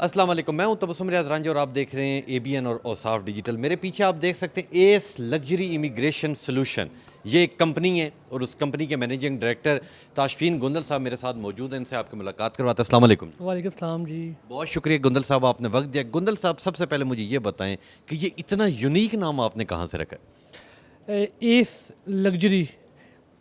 अस्सलाम वालेकुम, मैं हूं तबस्सुम रियाज रांझी और आप देख रहे हैं एबीएन और औसाफ डिजिटल। मेरे पीछे आप देख सकते हैं एस लग्जरी इमिग्रेशन सोल्यूशन। ये एक कंपनी है और उस कंपनी के मैनेजिंग डायरेक्टर ताशफीन गुंदल साहब मेरे साथ मौजूद हैं। इनसे आपकी मुलाकात करवाते हैं। अस्सलाम वालेकुम। वालेकुम सलाम जी। बहुत शुक्रिया गुंदल साहब, आपने वक्त दिया। गुंदल साहब, सबसे पहले मुझे ये बताएं कि ये इतना यूनिक नाम आपने कहाँ से रखा है? एस लग्जरी,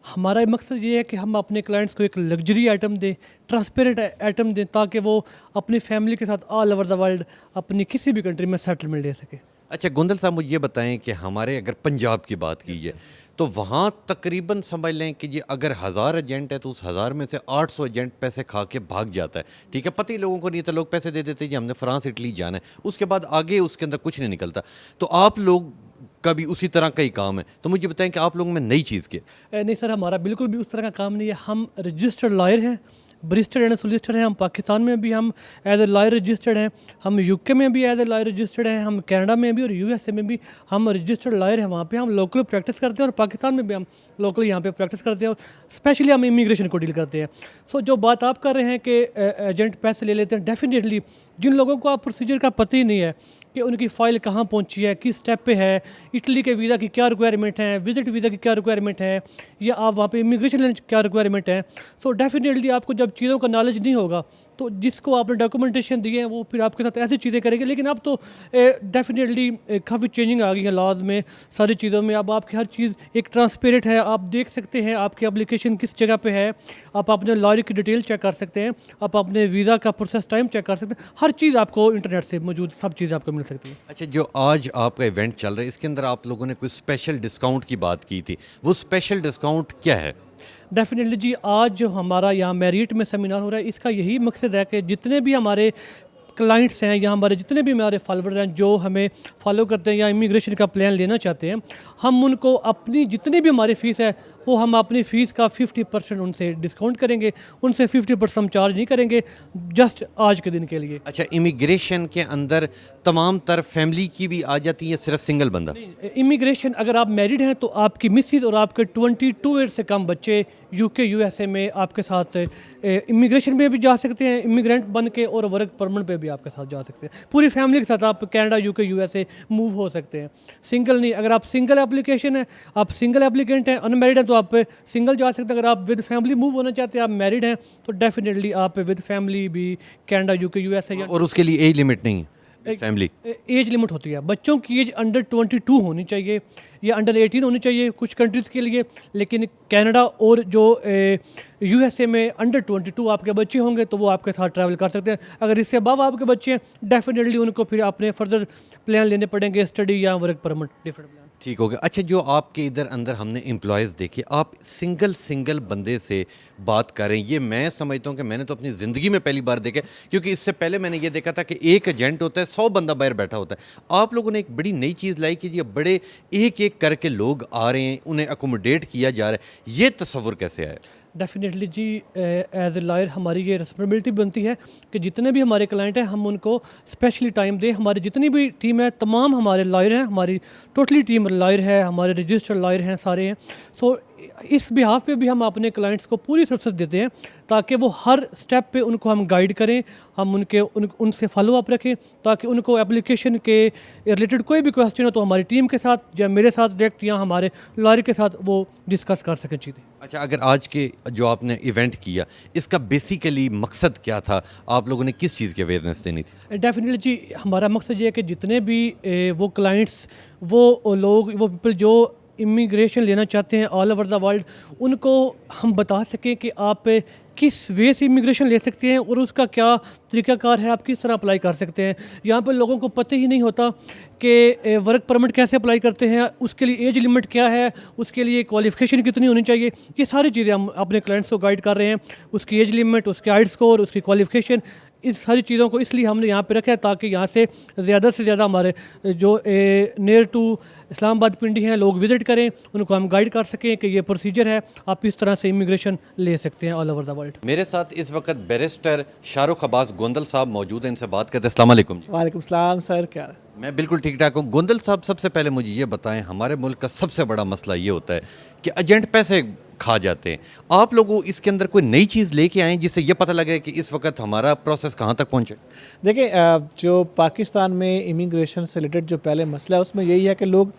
हमारा मकसद ये है कि हम अपने क्लाइंट्स को एक लग्जरी आइटम दें, ट्रांसपेरेंट आइटम दें, ताकि वो अपनी फैमिली के साथ ऑल ओवर द वर्ल्ड अपनी किसी भी कंट्री में सेटलमेंट ले सके। अच्छा गुंदल साहब, मुझे ये बताएं कि हमारे अगर पंजाब की बात की है तो वहाँ तकरीबन समझ लें कि ये अगर 1000 एजेंट है तो उस 1000 में से 800 एजेंट पैसे खा के भाग जाता है। ठीक है, पता ही लोगों को नहीं था, लोग पैसे दे देते जी हमने फ्रांस इटली जाना है, उसके बाद आगे उसके अंदर कुछ नहीं निकलता। तो आप लोग का भी उसी तरह का ही काम है, तो मुझे बताएं कि आप लोगों में नई चीज़ की। नहीं सर, हमारा बिल्कुल भी उस तरह का काम नहीं है। हम रजिस्टर्ड लॉयर हैं, बैरिस्टर एंड सोलिसिटर हैं। हम पाकिस्तान में भी हम एज ए लॉयर रजिस्टर्ड हैं, हम यूके में भी एज ए लॉयर रजिस्टर्ड हैं, हम कनाडा में भी और यूएसए में भी हम रजिस्टर्ड लॉयर हैं। वहाँ पे हम लोकल प्रैक्टिस करते हैं और पाकिस्तान में भी हम लोकल यहाँ पे प्रैक्टिस करते हैं और स्पेशली हम इमिग्रेशन को डील करते हैं। सो जो बात आप कर रहे हैं कि एजेंट पैसे ले लेते हैं, डेफिनेटली जिन लोगों को आप प्रोसीजर का पता ही नहीं है कि उनकी फ़ाइल कहाँ पहुँची है, किस स्टेप पे है, इटली के वीज़ा की क्या रिक्वायरमेंट है, विजिट वीज़ा की क्या रिक्वायरमेंट है, या आप वहाँ पे इमिग्रेशन लेने की क्या रिक्वायरमेंट है। सो डेफिनेटली आपको जब चीज़ों का नॉलेज नहीं होगा तो जिसको आपने डॉक्यूमेंटेशन दिए हैं वो फिर आपके साथ ऐसी चीज़ें करेंगे। लेकिन अब तो डेफिनेटली काफ़ी चेंजिंग आ गई है लॉज में, सारी चीज़ों में। अब आपकी हर चीज़ एक ट्रांसपेरेंट है, आप देख सकते हैं आपकी एप्लीकेशन किस जगह पे है, आप अपने लॉयर की डिटेल चेक कर सकते हैं, आप अपने वीज़ा का प्रोसेस टाइम चेक कर सकते हैं। हर चीज़ आपको इंटरनेट से मौजूद सब चीज़ आपको मिल सकती है। अच्छा, जो आज आपका इवेंट चल रहा है इसके अंदर आप लोगों ने कोई स्पेशल डिस्काउंट की बात की थी, वो स्पेशल डिस्काउंट क्या है? डेफिनेटली जी, आज जो हमारा यहाँ मैरिट में सेमिनार हो रहा है, इसका यही मकसद है कि जितने भी हमारे क्लाइंट्स हैं या हमारे जितने भी हमारे फॉलोअर हैं जो हमें फॉलो करते हैं या इमिग्रेशन का प्लान लेना चाहते हैं, हम उनको अपनी जितनी भी हमारी फ़ीस है वो हम अपनी फ़ीस का 50% उनसे डिस्काउंट करेंगे। उनसे 50% हम चार्ज नहीं करेंगे, जस्ट आज के दिन के लिए। अच्छा, इमिग्रेशन के अंदर तमाम तर फैमिली की भी आ जाती है, सिर्फ सिंगल बंदा? इमिग्रेशन अगर आप मैरिड हैं तो आपकी मिसेज और आपके 22 ईयर से कम बच्चे यूके यूएसए में आपके साथ इमिग्रेशन में भी जा सकते हैं, इमिग्रेंट बन के, और वर्क परमिट पे भी आपके साथ जा सकते हैं। पूरी फैमिली के साथ आप कनाडा यूके यूएसए मूव हो सकते हैं, सिंगल नहीं। अगर आप सिंगल एप्लीकेशन है, आप सिंगल एप्लीकेंट हैं, अनमैरिड हैं, तो आप सिंगल जा सकते हैं। अगर आप विद फैमिली मूव होना चाहते हैं, आप मैरिड हैं, तो डेफिनेटली आप विद फैमिली भी कनाडा यूके यूएसए। और उसके लिए एज लिमिट नहीं है? फैमिली एज लिमिट होती है, बच्चों की एज अंडर 22 होनी चाहिए या अंडर 18 होनी चाहिए कुछ कंट्रीज़ के लिए। लेकिन कनाडा और जो यूएसए में अंडर 22 आपके बच्चे होंगे तो वो आपके साथ ट्रैवल कर सकते हैं। अगर इससे अबव आपके बच्चे हैं, डेफिनेटली उनको फिर अपने फर्दर प्लान लेने पड़ेंगे, स्टडी या वर्क परमिट, डिफरेंट प्लान। ठीक हो गया। अच्छा, जो आपके इधर अंदर हमने एम्प्लॉयज़ देखे, आप सिंगल बंदे से बात करें, ये मैं समझता हूँ कि मैंने तो अपनी ज़िंदगी में पहली बार देखा, क्योंकि इससे पहले मैंने ये देखा था कि एक एजेंट होता है, 100 बंदा बाहर बैठा होता है। आप लोगों ने एक बड़ी नई चीज़ लाई कि ये बड़े एक एक करके लोग आ रहे हैं, उन्हें अकोमोडेट किया जा रहा है, ये तस्वुर कैसे आया? डेफिनेटली जी, एज ए लॉयर हमारी ये रिस्पॉन्सिबिलिटी बनती है कि जितने भी हमारे क्लाइंट हैं हम उनको स्पेशली टाइम दें। हमारी जितनी भी टीम है, तमाम हमारे लॉयर हैं, हमारी टोटली टीम लॉयर है, हमारे रजिस्टर्ड लॉयर हैं, सारे हैं। सो इस बिहाफ पे भी हम अपने क्लाइंट्स को पूरी सर्विस देते हैं ताकि वो हर स्टेप पे उनको हम गाइड करें, हम उनसे फॉलो अप रखें, ताकि उनको एप्लीकेशन के रिलेटेड कोई भी क्वेश्चन हो तो हमारी टीम के साथ या मेरे साथ डायरेक्ट या हमारे लॉयर के साथ वो डिस्कस कर सकें चीज़ें। अच्छा, अगर आज के जो आपने इवेंट किया, इसका बेसिकली मकसद क्या था? आप लोगों ने किस चीज़ की अवेयरनेस देनी थी? डेफिनेटली जी, हमारा मकसद ये है कि जितने भी वो क्लाइंट्स, वो लोग, वो पीपल जो इमिग्रेशन लेना चाहते हैं ऑल ओवर द वर्ल्ड, उनको हम बता सकें कि आप किस वे से इमिग्रेशन ले सकते हैं और उसका क्या तरीक़ाकार है, आप किस तरह अप्लाई कर सकते हैं। यहाँ पर लोगों को पता ही नहीं होता कि वर्क परमिट कैसे अप्लाई करते हैं, उसके लिए एज लिमिट क्या है, उसके लिए क्वालिफ़िकेशन कितनी होनी चाहिए। ये सारी चीज़ें हम अपने क्लाइंट्स को गाइड कर रहे हैं, उसकी एज लिमिट, उसके आइट स्कोर, उसकी क्वालिफ़िकेशन, इस सारी चीज़ों को इसलिए हमने यहाँ पे रखा है ताकि यहाँ से ज़्यादा हमारे जो नियर टू इस्लामाबाद पिंडी हैं लोग विज़िट करें, उनको हम गाइड कर सकें कि ये प्रोसीजर है, आप इस तरह से इमिग्रेशन ले सकते हैं ऑल ओवर द वर्ल्ड। मेरे साथ इस वक्त बैरिस्टर शाहरुख अब्बास गोंदल साहब मौजूद हैं, इनसे बात करते हैं। अस्सलाम वालेकुम जी। वालेकुम सलाम सर, क्या हाल है? मैं बिल्कुल ठीक ठाक हूँ। गोंदल साहब, सबसे पहले मुझे ये बताएं, हमारे मुल्क का सबसे बड़ा मसला ये होता है कि एजेंट पैसे खा जाते हैं। आप लोगों इसके अंदर कोई नई चीज़ लेके आएँ जिससे ये पता लगे कि इस वक्त हमारा प्रोसेस कहाँ तक पहुँचे? देखिए जो पाकिस्तान में इमिग्रेशन से रिलेटेड जो पहले मसला है उसमें यही है कि लोग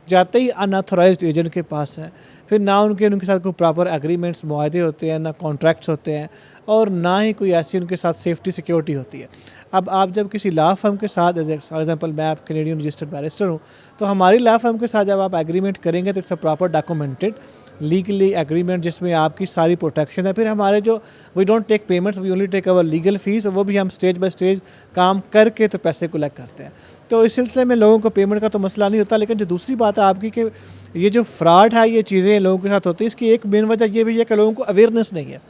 जाते ही अनऑथराइज्ड एजेंट के पास हैं, फिर ना उनके साथ कोई प्रॉपर एग्रीमेंट्स मुआहदे होते हैं, ना कॉन्ट्रैक्ट्स होते हैं, और ना ही कोई ऐसी उनके साथ सेफ्टी सिक्योरिटी होती है। अब आप जब किसी लॉ फर्म के साथ, एज फॉर एग्जांपल मैं आप कैनेडियन रजिस्टर्ड बैरिस्टर हूँ, तो हमारी लॉ फर्म के साथ जब आप एग्रीमेंट करेंगे तो it's a proper documented legally agreement जिसमें आपकी सारी प्रोटेक्शन है। फिर हमारे जो we don't take payments, we only take our legal fees, और वो भी हम स्टेज बाय स्टेज काम करके तो पैसे कलेक्ट करते हैं। तो इस सिलसिले में लोगों को पेमेंट का तो मसला नहीं होता। लेकिन जो दूसरी बात है आपकी कि ये जो फ्रॉड है, ये चीज़ें लोगों के साथ होती है, इसकी एक मेन वजह ये भी है कि लोगों को अवेयरनेस नहीं है।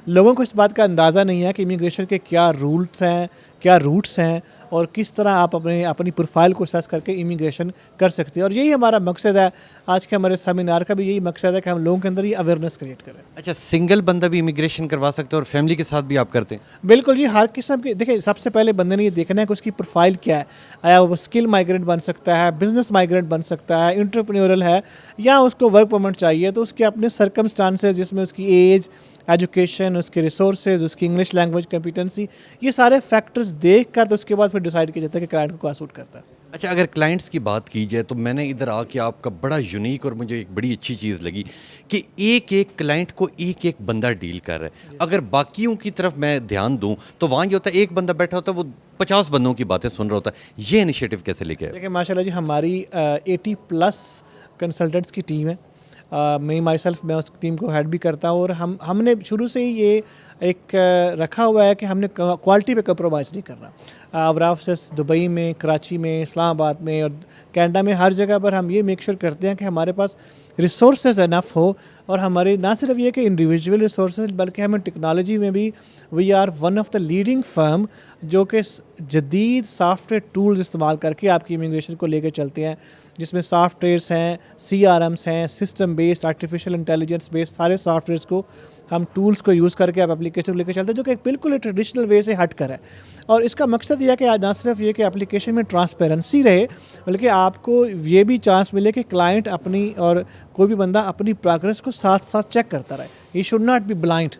लोगों को इस बात का अंदाज़ा नहीं है कि इमिग्रेशन के क्या रूल्स हैं, क्या रूट्स हैं, और किस तरह आप अपनी प्रोफाइल को सर्च करके इमिग्रेशन कर सकते हैं। और यही हमारा मकसद है, आज के हमारे सेमिनार का भी यही मकसद है कि हम लोगों के अंदर ये अवेयरनेस क्रिएट करें। अच्छा, सिंगल बंदा भी इमिग्रेशन करवा सकते हैं और फैमिली के साथ भी आप करते हैं? बिल्कुल जी, हर किस्म की। देखिए, सबसे पहले बंदे ने ये देखना है कि उसकी प्रोफाइल क्या है। आया वो स्किल माइग्रेंट बन सकता है, बिजनेस माइग्रेंट बन सकता है, इंटरप्रेन्योरल है, या उसको वर्क परमिट चाहिए, तो उसके अपने सर्कमस्टांसेस जिसमें उसकी एज, एजुकेशन, उसके रिसोर्सेज, उसकी इंग्लिश लैंग्वेज कॉम्पिटेंसी, ये सारे फैक्टर्स देख कर तो उसके बाद फिर डिसाइड किया जाता है कि क्लाइंट को क्या सूट करता है। अच्छा, अगर क्लाइंट्स की बात की जाए तो मैंने इधर आके आपका बड़ा यूनिक और मुझे एक बड़ी अच्छी चीज़ लगी कि एक एक क्लाइंट को एक एक बंदा डील कर रहा है। अगर बाकियों की तरफ मैं ध्यान दूं तो वहाँ ये होता है एक बंदा बैठा होता है, वो 50 बंदों की बातें सुन रहा होता है। ये इनिशिएटिव कैसे लेके आए? देखिए, माशाल्लाह जी, हमारी 80+ कंसल्टेंट्स की टीम है। मैं माई सेल्फ, मैं उस टीम को हेड भी करता हूँ, और हमने शुरू से ही ये एक रखा हुआ है कि हमने क्वालिटी पे कंप्रोमाइज़ नहीं करना। आवर ऑफिस दुबई में, कराची में, इस्लामाबाद में और कनाडा में, हर जगह पर हम ये मेक श्योर करते हैं कि हमारे पास रिसोर्सेज इनफ हो, और हमारे ना सिर्फ ये कि इंडिविजुअल रिसोर्सेज, बल्कि हमें टेक्नोलॉजी में भी we are one of the leading firm जो कि जदीद सॉफ्टवेयर टूल्स इस्तेमाल करके आपकी इमिग्रेशन को लेकर चलते हैं, जिसमें सॉफ्टवेयर्स हैं, CRMs हैं, system based, artificial intelligence based सारे सॉफ्टवेयर्स को हम टूल्स को यूज़ करके आप एप्लीकेशन को लेकर चलते हैं, जो कि एक बिल्कुल ट्रेडिशनल वे से हट कर है। और इसका मकसद यह है कि ना सिर्फ ये कि एप्लीकेशन में ट्रांसपेरेंसी रहे, बल्कि आपको ये भी चांस मिले कि क्लाइंट अपनी और कोई भी बंदा अपनी प्रोग्रेस को साथ साथ चेक करता रहे। He should not be blind.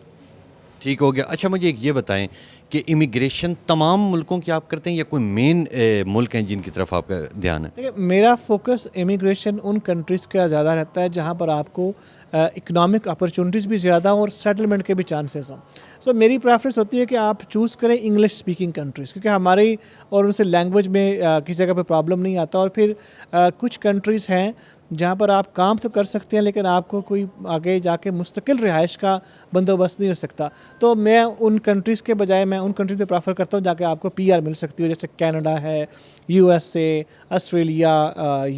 ठीक हो गया। अच्छा, मुझे एक ये बताएं कि इमिग्रेशन तमाम मुल्कों की आप करते हैं या कोई मेन मुल्क हैं जिनकी तरफ आपका ध्यान है? देखिए, मेरा फोकस इमिग्रेशन उन कंट्रीज़ का ज़्यादा रहता है जहाँ पर आपको इकोनॉमिक अपॉर्चुनिटीज़ भी ज़्यादा और सेटलमेंट के भी चांसेस हों। सो मेरी प्रेफरेंस होती है कि आप चूज़ करें इंग्लिश स्पीकिंग कंट्रीज़, क्योंकि हमारी और उनसे लैंग्वेज में किसी जगह पे प्रॉब्लम नहीं आता। और फिर कुछ कंट्रीज़ हैं जहाँ पर आप काम तो कर सकते हैं, लेकिन आपको कोई आगे जाके मुस्तकिल रिहाइश का बंदोबस्त नहीं हो सकता। तो मैं उन कंट्रीज़ के बजाय मैं उन कंट्रीज़ में प्रेफर करता हूँ जाके आपको PR मिल सकती हो, जैसे कनाडा है, USA, ऑस्ट्रेलिया,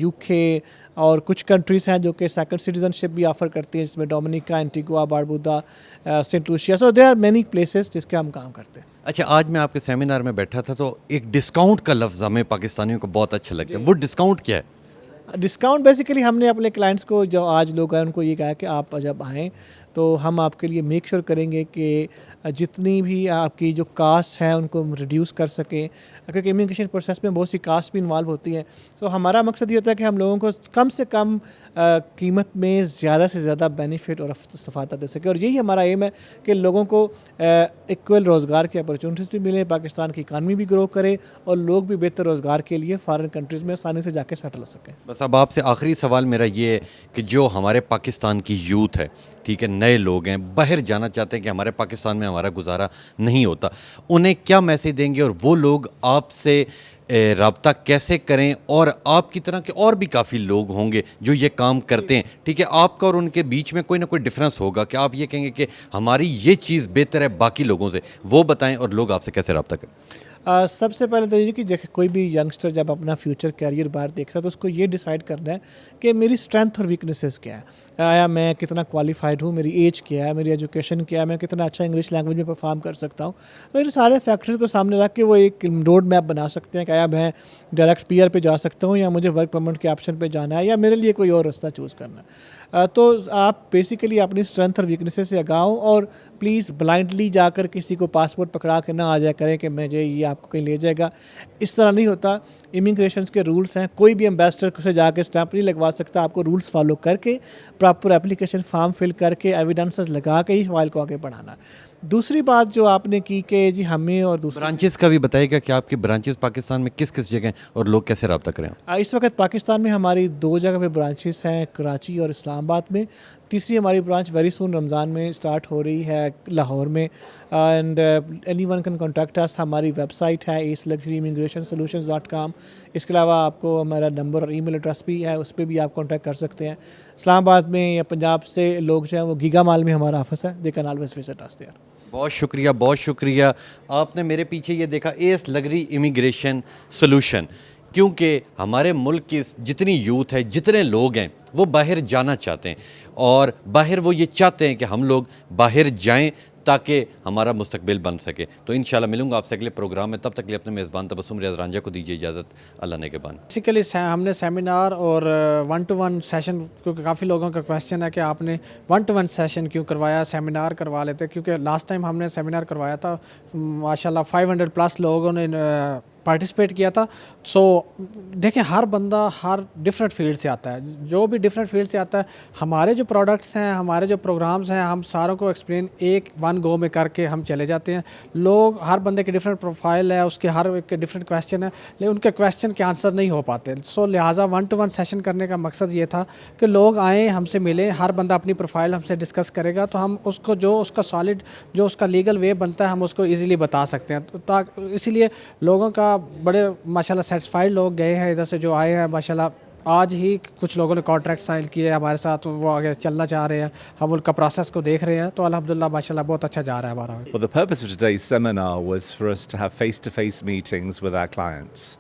UK, और कुछ कंट्रीज़ हैं जो कि सेकंड सिटीजनशिप भी ऑफ़र करती हैं, जिसमें Dominica, Antigua, Barbuda, Saint Lucia. So there are many places जिसके हम काम करते हैं। अच्छा, आज मैं आपके सेमिनार में बैठा था तो एक डिस्काउंट का लफ्ज़ हमें पाकिस्तानियों को बहुत अच्छा लगता है। वो डिस्काउंट क्या है? डिस्काउंट बेसिकली हमने अपने क्लाइंट्स को, जो आज लोग हैं, उनको ये कहा कि आप जब आएँ तो हम आपके लिए मेक श्योर करेंगे कि जितनी भी आपकी जो कास्ट हैं उनको हम रिड्यूस कर सकें, क्योंकि इमिग्रेशन प्रोसेस में बहुत सी कास्ट भी इन्वॉल्व होती हैं। तो हमारा मकसद ये होता है कि हम लोगों को कम से कम कीमत में ज़्यादा से ज़्यादा बेनिफिट और इस्तेफादा दे सके। और यही हमारा एम है कि लोगों को इक्वल रोज़गार की अपॉर्चुनिटीज़ भी मिले, पाकिस्तान की इकानमी भी ग्रो करे, और लोग भी बेहतर रोज़गार के लिए फ़ॉरेन कंट्रीज़ में आसानी से जाके सेटल हो सकें। बस अब आपसे आखिरी सवाल मेरा ये है कि जो हमारे पाकिस्तान की यूथ है, ठीक है, नए लोग हैं, बाहर जाना चाहते हैं कि हमारे पाकिस्तान में हमारा गुजारा नहीं होता, उन्हें क्या मैसेज देंगे और वो लोग आपसे रब्ता कैसे करें? और आपकी तरह के और भी काफ़ी लोग होंगे जो ये काम करते हैं, ठीक है, आपका और उनके बीच में कोई ना कोई डिफरेंस होगा कि आप ये कहेंगे कि हमारी ये चीज़ बेहतर है बाकी लोगों से, वो बताएं और लोग आपसे कैसे रब्ता करें? सबसे पहले तो ये कि जैसे कोई भी यंगस्टर जब अपना फ्यूचर कैरियर बाहर देखता है तो उसको ये डिसाइड करना है कि मेरी स्ट्रेंथ और वीकनेसेस क्या है, आया मैं कितना क्वालिफाइड हूँ, मेरी एज क्या है, मेरी एजुकेशन क्या है, मैं कितना अच्छा इंग्लिश लैंग्वेज में परफॉर्म कर सकता हूँ। तो इन सारे फैक्टर्स को सामने रख के वो एक रोड मैप बना सकते हैं कि आया मैं डायरेक्ट PR पे जा सकता हूँ, या मुझे वर्क परमिट के ऑप्शन पे जाना है, या मेरे लिए कोई और रास्ता चूज़ करना है। तो आप बेसिकली अपनी स्ट्रेंथ और वीकनेसेस से आगाह हों और प्लीज़ ब्लाइंडली जाकर किसी को पासपोर्ट पकड़ा के ना आ जाया करें कि मुझे ये आपको कहीं ले जाएगा। इस तरह नहीं होता। इमिग्रेशन के रूल्स हैं, कोई भी एम्बेसडर से जाके स्टैंप नहीं लगवा सकता। आपको रूल्स फॉलो करके प्रॉपर एप्लीकेशन फॉर्म फिल करके एविडेंसेस लगा के ही फाइल को आगे बढ़ाना। दूसरी बात जो आपने की कि जी हमें और दूसरे ब्रांचेस का भी बताइएगा कि आपके ब्रांचेस पाकिस्तान में किस किस जगह हैं और लोग कैसे रब्ता करें। इस वक्त पाकिस्तान में हमारी 2 जगह पे ब्रांचेस हैं, कराची और इस्लामाबाद में। तीसरी हमारी ब्रांच वेरी सून रमज़ान में स्टार्ट हो रही है लाहौर में। And anyone can contact us. हमारी वेबसाइट है aceluxuryimmigration.com। इसके अलावा आपको हमारा नंबर और ईमेल एड्रेस भी है, उस पर भी आप कॉन्टैक्ट कर सकते हैं। इस्लामाबाद में या पंजाब से लोग जो हैं वो गीगा माल में हमारा ऑफिस है, they can always visit us there. बहुत शुक्रिया, बहुत शुक्रिया। आपने मेरे पीछे ये देखा एस लग्जरी इमिग्रेशन सोल्यूशन, क्योंकि हमारे मुल्क की जितनी यूथ है, जितने लोग हैं, वो बाहर जाना चाहते हैं और बाहर वो ये चाहते हैं कि हम लोग बाहर जाएं ताकि हमारा मुस्तकबिल बन सके। तो इंशाल्लाह मिलूंगा आपसे अगले प्रोग्राम में। तब तक के लिए अपने मेज़बान तबस्सुम रियाज रांझा को दीजिए इजाज़त। अल्लाह ने के बान। बेसिकली हमने सेमिनार और 1-to-1 सेशन, क्योंकि काफ़ी लोगों का क्वेश्चन है कि आपने 1-to-1 सेशन क्यों करवाया, सेमिनार करवा लेते। क्योंकि लास्ट टाइम हमने सेमिनार करवाया था, माशाल्लाह 500 प्लस लोगों ने पार्टिसिपेट किया था। सो देखें, हर बंदा हर डिफरेंट फील्ड से आता है। जो भी डिफरेंट फील्ड से आता है, हमारे जो प्रोडक्ट्स हैं, हमारे जो प्रोग्राम्स हैं, हम सारों को एक्सप्लेन एक वन गो में करके हम चले जाते हैं। लोग, हर बंदे की डिफरेंट प्रोफाइल है, उसके हर एक के डिफरेंट क्वेश्चन है, लेकिन उनके क्वेश्चन के आंसर नहीं हो पाते। सो लिहाजा 1-to-1 सेशन करने का मकसद ये था कि लोग आएँ, हमसे मिलें, हर बंदा अपनी प्रोफाइल हमसे डिस्कस करेगा, तो हम उसको जो उसका सॉलिड, जो उसका लीगल वे बनता है, हम उसको ईज़िली बता सकते हैं। तो इसीलिए लोगों का बड़े माशाल्लाह सेटिस्फाइड लोग गए हैं इधर से जो आए हैं। माशाल्लाह आज ही कुछ लोगों ने कॉन्ट्रैक्ट साइन किए हमारे साथ, तो वो आगे चलना चाह रहे हैं, हम उनका प्रोसेस को देख रहे हैं। तो अल्हम्दुलिल्लाह माशाल्लाह बहुत अच्छा जा रहा है हमारा। Well, the purpose of today's seminar was for us to have face-to-face meetings with our clients.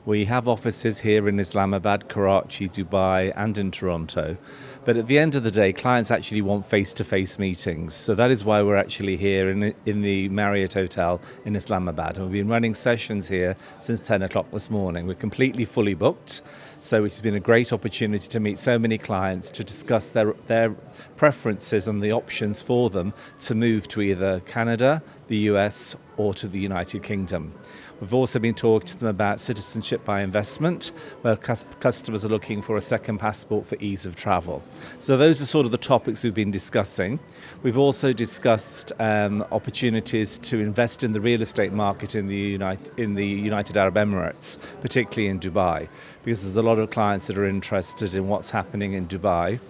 We have offices here in Islamabad, Karachi, Dubai, and in Toronto. But at the end of the day, clients actually want face-to-face meetings. So that is why we're actually here in the Marriott Hotel in Islamabad. And we've been running sessions here since 10 o'clock this morning. We're completely fully booked. So it's been a great opportunity to meet so many clients, to discuss their preferences and the options for them to move to either Canada, the US, or to the United Kingdom. We've also been talking to them about citizenship by investment, where customers are looking for a second passport for ease of travel. So those are sort of the topics we've been discussing. We've also discussed opportunities to invest in the real estate market in the United Arab Emirates, particularly in Dubai, because there's a lot of clients that are interested in what's happening in Dubai,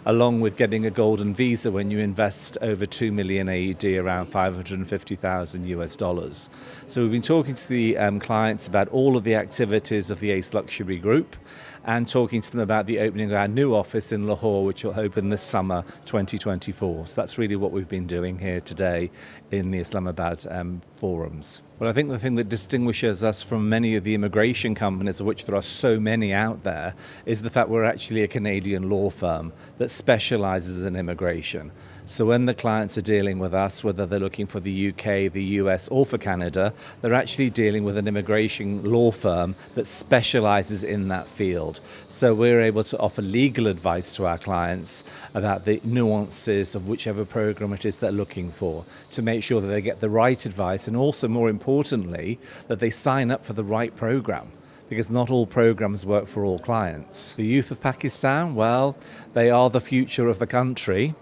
along with getting a golden visa when you invest over 2 million AED, around $550,000. So we've been talking to the clients about all of the activities of the Ace Luxury Group and talking to them about the opening of our new office in Lahore, which will open this summer 2024. So that's really what we've been doing here today in the Islamabad forums. Well, I think the thing that distinguishes us from many of the immigration companies, of which there are so many out there, is the fact we're actually a Canadian law firm that specialises in immigration. So when the clients are dealing with us, whether they're looking for the UK, the US, or for Canada, they're actually dealing with an immigration law firm that specialises in that field. So we're able to offer legal advice to our clients about the nuances of whichever program it is they're looking for, to make sure that they get the right advice, and also, more importantly, that they sign up for the right program, because not all programs work for all clients. The youth of Pakistan, well, they are the future of the country.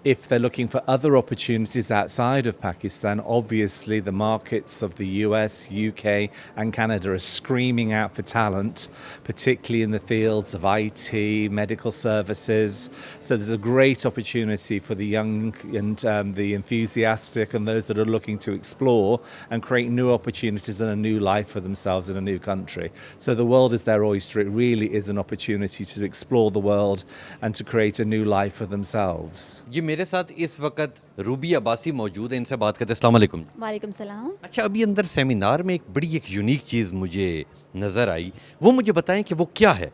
If they're looking for other opportunities outside of Pakistan, obviously the markets of the US, UK, and Canada are screaming out for talent, particularly in the fields of IT, medical services. So there's a great opportunity for the young and the enthusiastic and those that are looking to explore and create new opportunities and a new life for themselves in a new country. So the world is their oyster. It really is an opportunity to explore the world and to create a new life for themselves. जी मेरे साथ इस वक्त Ruby Abbasi मौजूद है, इनसे बात करते हैं। अस्सलाम वालेकुम। वालेकुम सलाम। अच्छा, अभी अंदर सेमिनार में एक यूनिक चीज़ मुझे नज़र आई, वो मुझे बताएं कि वो क्या है।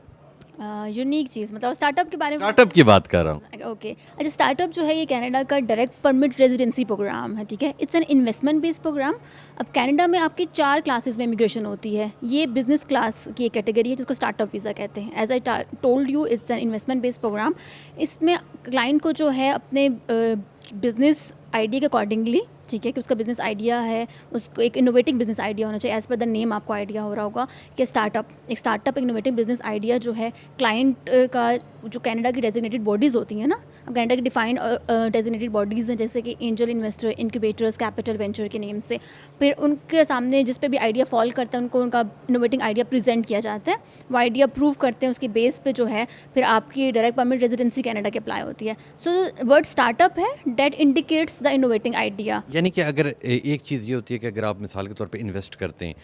यूनिक चीज़ मतलब स्टार्टअप के बारे में स्टार्टअप की बात कर रहा हूँ। ओके अच्छा स्टार्टअप जो है ये कनाडा का डायरेक्ट परमिट रेजिडेंसी प्रोग्राम है, ठीक है। It's an investment based program. अब कनाडा में आपकी 4 क्लासेस में इमिग्रेशन होती है। ये बिजनेस क्लास की एक कैटेगरी है जिसको स्टार्टअप वीज़ा कहते हैं। As I told you it's an investment based program. इसमें क्लाइंट को जो है अपने बिजनेस आइडिया के अकॉर्डिंगली, ठीक है, कि उसका बिजनेस आइडिया है, उसको एक इनोवेटिव बिजनेस आइडिया होना चाहिए। एज़ पर द नेम आपको आइडिया हो रहा होगा कि एक स्टार्टअप इनोवेटिव बिजनेस आइडिया जो है क्लाइंट का जो कनाडा की डेजिग्नेटेड बॉडीज़ होती हैं ना, अब कनाडा की डिफाइंड डेजिग्नेटेड बॉडीज़ हैं जैसे कि angel investor, incubators, capital venture के नेम से। फिर उनके सामने जिस पे भी आइडिया फॉल करता है उनको उनका इनोवेटिंग आइडिया प्रेजेंट किया जाता है। वो आइडिया प्रूव करते हैं, उसकी बेस पे जो है फिर आपकी डायरेक्ट परमिट रेजिडेंसी कनाडा की अप्लाई होती है। सो वर्ड स्टार्टअप है that indicates the innovating idea. यानी कि अगर एक चीज़ ये होती है कि अगर आप मिसाल के तौर पे इन्वेस्ट करते हैं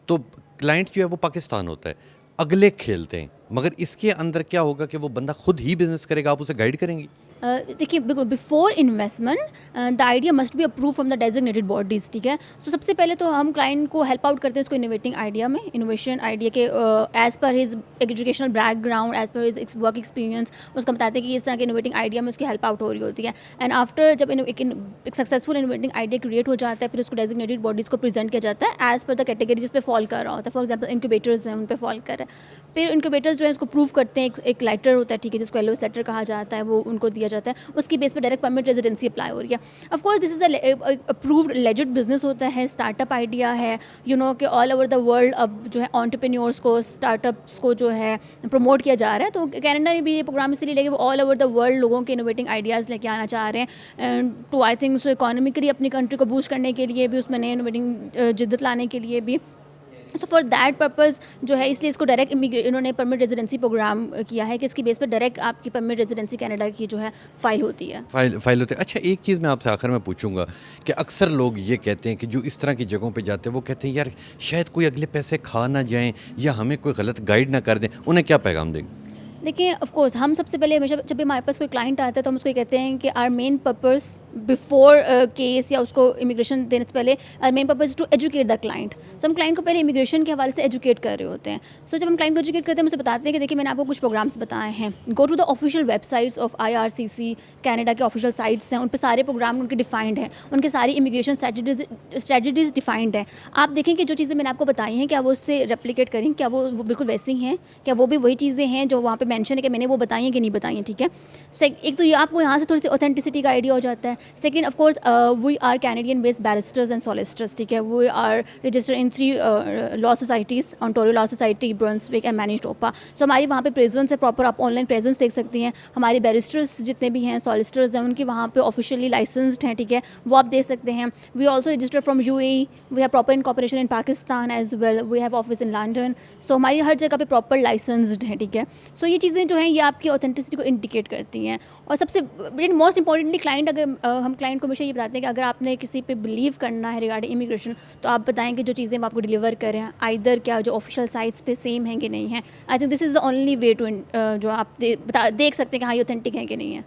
तो क्लाइंट जो है वो पाकिस्तान होता है, अगले खेलते हैं, मगर इसके अंदर क्या होगा कि वो बंदा खुद ही बिजनेस करेगा, आप उसे गाइड करेंगी? देखिए before investment the idea must be approve from the designated bodies, ठीक है। सो सबसे पहले तो हम क्लाइंट को हेल्प आउट करते हैं उसको इनोवेटिंग आइडिया में, इनोवेशन आइडिया के as per his educational background, as per his work experience उसका बताते हैं कि इस तरह के इनोवेटिंग आइडिया में उसकी हेल्प आउट हो रही होती है। एंड आफ्टर जब एक सक्सेसफुल इनोवेटिंग आइडिया क्रिएट हो जाता है फिर उसको डेजिग्नेटेड बॉडीज़ को प्रेजेंट किया जाता है एज़ पर द कैटेगरी जिस पे फॉल कर रहा होता है। फॉर एग्जाम्पल इनक्यूबेटर्स हैं, उन पर फॉल कर रहा है। फिर इनक्यूबेटर्स जो है उसको प्रूव करते हैं, एक लेटर होता है, ठीक है, जिसको एलओएस लेटर कहा जाता है, वो उनको दिया जाता है। उसकी बेस पे डायरेक्ट परमिट रेजिडेंसी अप्लाई हो रही है। Of course this is approved legit business होता है, स्टार्टअप आइडिया है, यू नो कि ऑल ओवर द वर्ल्ड अब जो है एंटरप्रेन्योर्स को, स्टार्टअप्स को जो है प्रमोट किया जा रहा है। तो कनाडा ने भी ये प्रोग्राम इसलिए लेके वो ऑल ओवर द वर्ल्ड लोगों के इनोवेटिंग आइडियाज़ लेके आना चाह रहे हैं। तो आई थिंक सो इकोनॉमिकली अपनी कंट्री को बूस्ट करने के लिए भी, उसमें नए इनोवेटिंग जिद्दत लाने के लिए भी। सो फॉर दैट पर्पज़ जो है इसलिए इसको डायरेक्ट इन्होंने परमिट रेजिडेंसी प्रोग्राम किया है कि इसकी बेस पर डायरेक्ट आपकी परमिट रेजिडेंसी कनाडा की जो है फाइल होती है। फाइल होते हैं। अच्छा, एक चीज़ मैं आपसे आखिर में पूछूंगा कि अक्सर लोग ये कहते हैं कि जो इस तरह की जगहों पे जाते हैं वो कहते हैं यार शायद कोई अगले पैसे खा ना जाएं या हमें कोई गलत गाइड ना कर दें, उन्हें क्या पैगाम देंगे? देखिए ऑफ कोर्स हम सबसे पहले हमेशा जब भी हमारे पास कोई क्लाइंट आता है तो हम उसको ये कहते हैं कि our main purpose before case या उसको इमिग्रेशन देने से पहले our main purpose to educate the client. So हम क्लाइंट को पहले इमिग्रेशन के हवाले से एजुकेट कर रहे होते हैं। सो जब हम क्लाइंट को एजुकेट करते हैं हम उसे बताते हैं कि देखिए मैंने आपको कुछ प्रोग्राम्स बताए हैं, go to the official websites of IRCC, Canada के ऑफिशियल साइट्स हैं, उन पर सारे प्रोग्राम उनके डिफाइंड हैं, उनके सारी इमिग्रेशन स्ट्रेटजीज डिफाइंड है। आप देखें कि जो चीज़ें मैंने आपको बताई हैं क्या वो उससे रेप्लिकेट करें, क्या वो बिल्कुल वैसी हैं, क्या वो भी वही चीज़ें हैं जो वहाँ पे मेंशन है कि मैंने वो बताई हैं कि नहीं बताई हैं, ठीक है। एक तो ये आपको यहाँ से थोड़ी सी ऑथेंटिसिटी का आइडिया हो जाता है। Second of course we are Canadian based barristers and solicitors, ठीक है। We are registered in 3 law societies, Ontario law society, Brunswick and Manitoba. So हमारी वहाँ पे प्रेजेंस है प्रॉपर, आप ऑनलाइन प्रेजेंस देख सकती हैं। हमारे बैरिस्टर्स जितने भी हैं, सॉलिसिटर्स हैं, उनकी वहाँ पे ऑफिशियली लाइसेंस्ड हैं, ठीक है, वो आप देख सकते हैं। We also registered from UAE, we have proper incorporation in Pakistan as well, we have office in London. So हमारी हर जगह पे प्रॉपर लाइसेंस्ड है, ठीक है। सो ये चीज़ें जो हैं ये आपकी ऑथेंटिसिटी को इंडिकेट करती हैं। और सबसे मोस्ट इंपॉर्टेंटली क्लाइंट, अगर हम क्लाइंट को हमेशा ये बताते हैं कि अगर आपने किसी पे बिलीव करना है रिगार्डिंग इमिग्रेशन तो आप बताएं कि जो चीज़ें हम आपको डिलीवर करें आइदर क्या जो ऑफिशियल साइट्स पे सेम हैं कि नहीं है। I think this is the only way to जो आप देख सकते हैं कि हाँ ये ऑथेंटिक है कि नहीं है।